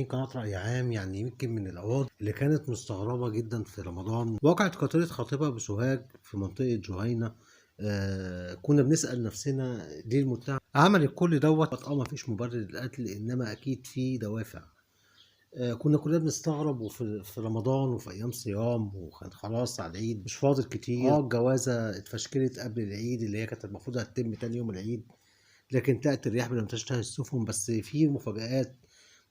قناة رأي عام يعني يمكن من القواضي اللي كانت مستغربة جدا في رمضان. وقعت قتيلة خطيبها بسوهاج في منطقة جهينة. كنا بنسأل نفسنا ليه المتهم عمل كل دوت. مفيش مبرر للقتل، انما اكيد في دوافع. كنا كلنا بنستغرب، وفي رمضان وفي ايام صيام، وكان خلاص على العيد مش فاضل كتير. الجوازة اتفشكلت قبل العيد اللي هي كانت المفروض هتتم تاني يوم العيد، لكن تأتي الرياح بلم تشتهي السفن. بس في مفاجآت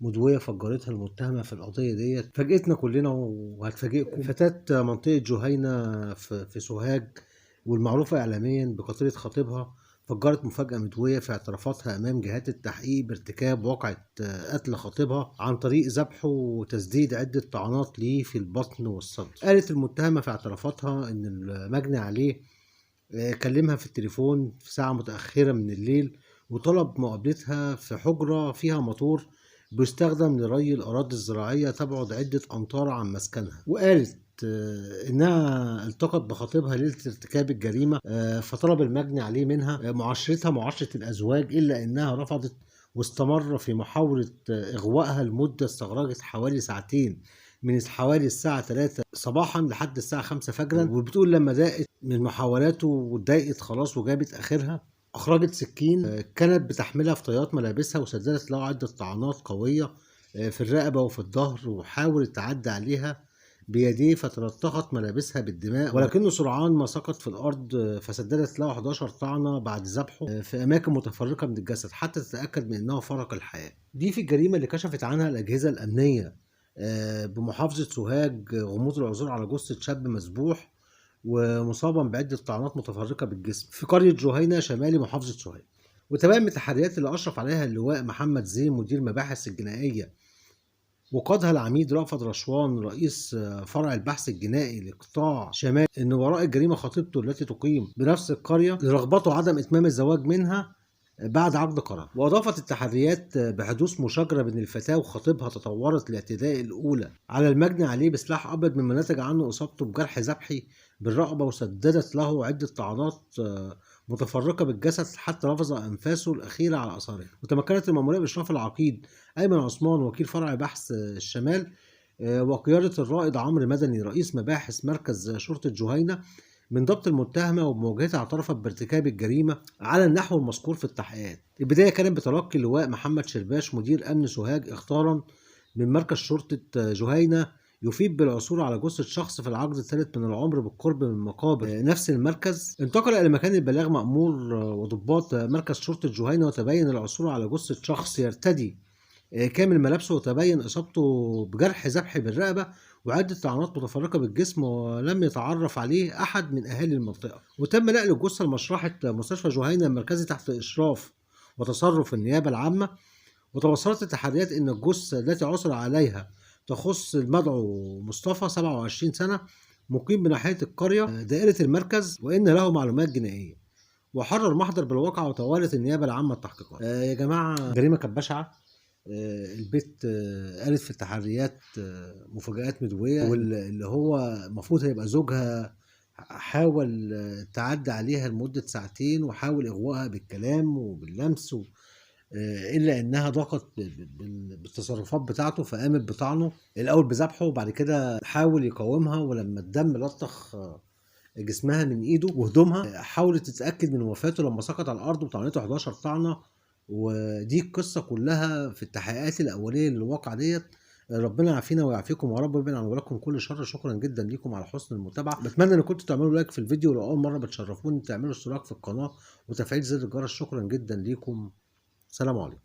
مدوية فجرتها المتهمة في القضية ديت، فاجئتنا كلنا وهتفاجئكم. فتاة منطقة جهينة في سوهاج، والمعروفة إعلاميا بقتيلة خطيبها، فجرت مفاجأة مدوية في اعترافاتها أمام جهات التحقيق بارتكاب واقعة قتل خطيبها عن طريق ذبحه وتسديد عدة طعنات ليه في البطن والصدر. قالت المتهمة في اعترافاتها إن المجني عليه كلمها في التليفون في ساعة متأخرة من الليل، وطلب مقابلتها في حجرة فيها موتور بيستخدم لري الأراضي الزراعية تبعد عدة أمتار عن مسكنها. وقالت إنها التقت بخطيبها ليلة ارتكاب الجريمة، فطلب المجني عليه منها معاشرتها معاشرة الأزواج، إلا إنها رفضت، واستمر في محاولة إغوائها لمدة استغرقت حوالي ساعتين، من حوالي الساعة 3 صباحا لحد الساعة 5 فجرا. وبتقول لما ضاقت من محاولاته واتضايقت خلاص وجابت آخرها، أخرجت سكين كانت بتحملها في طيات ملابسها، وسددت له عدة طعنات قوية في الرقبة وفي الظهر، وحاولت تعدي عليها بيديه فتلطخت ملابسها بالدماء، ولكنه سرعان ما سقط في الأرض، فسددت له 11 طعنة بعد ذبحه في أماكن متفرقة من الجسد حتى تتأكد من أنه فرق الحياة. دي في الجريمة اللي كشفت عنها الأجهزة الأمنية بمحافظة سوهاج. غموض العثور على جثة شاب مسبوح ومصابا بعدة طعنات متفرقة بالجسم في قرية جهينة شمالي محافظة سوهاج. وتبين من التحريات اللي أشرف عليها اللواء محمد زين مدير مباحث الجنائية، وقادها العميد رأفت رشوان رئيس فرع البحث الجنائي لقطاع شمال، إن وراء الجريمة خطيبته التي تقيم بنفس القرية لرغبته عدم إتمام الزواج منها بعد عقد قرار. وأضافت التحريات بحدوث مشاجرة بين الفتاة وخطيبها تطورت الاعتداء الأولى على المجني عليه بسلاح أبيض، مما نتج عنه إصابته بجرح ذبحي بالرقبة، وسددت له عدة طعنات متفرقة بالجسد حتى لفظ أنفاسه الأخيرة على أثاره. وتمكنت المأمورية بإشراف العقيد أيمن عثمان وكيل فرع بحث الشمال وقيادة الرائد عمرو مدني رئيس مباحث مركز شرطة جهينة من ضبط المتهمة وبمواجهتها اعترفت بارتكاب الجريمة على النحو المذكور في التحقيقات. البداية كانت بتلقي اللواء محمد شرباش مدير أمن سوهاج اختارا من مركز شرطة جهينة يفيد بالعثور على جثة شخص في العقد الثالث من العمر بالقرب من مقابر نفس المركز. انتقل إلى مكان البلاغ مأمور وضباط مركز شرطة جهينة، وتبين العثور على جثة شخص يرتدي كامل ملابسه، وتبين إصابته بجرح ذبحي بالرقبة وعدة طعنات متفرقة بالجسم، ولم يتعرف عليه أحد من أهالي المنطقة. وتم نقل الجثة لمشرحة مستشفى جهينة المركزي تحت إشراف وتصرف النيابة العامة. وتوصلت التحريات أن الجثة التي عثر عليها تخص المدعو مصطفى 27 سنة مقيم بناحية القرية دائرة المركز، وإن له معلومات جنائية. وحرر محضر بالواقعة وتوالت النيابة العامة التحقيقات. يا جماعة جريمة كانت بشعة. البيت قالت في التحريات مفاجآت مدوية، واللي هو المفروض هيبقى زوجها حاول تعدي عليها لمدة ساعتين وحاول إغوائها بالكلام وباللمس، إلا إنها ضاقت بالتصرفات بتاعته فقامت بطعنه الأول بذبحه، وبعد كده حاول يقاومها، ولما الدم لطخ جسمها من إيده وهدومها حاولت تتأكد من وفاته لما سقط على الأرض وطعنته 11 طعنة. ودي القصة كلها في التحقيقات الأولية للواقعة ديت. ربنا يعافينا ويعافيكم يا رب ويبعد عن ولكم كل شر. شكرا جدا ليكم على حسن المتابعة. بتمنى ان كنتوا تعملوا لايك في الفيديو، لو أول مرة بتشرفوني تعملوا اشتراك في القناة وتفعيل زر الجرس. شكرا جدا ليكم. سلام عليكم.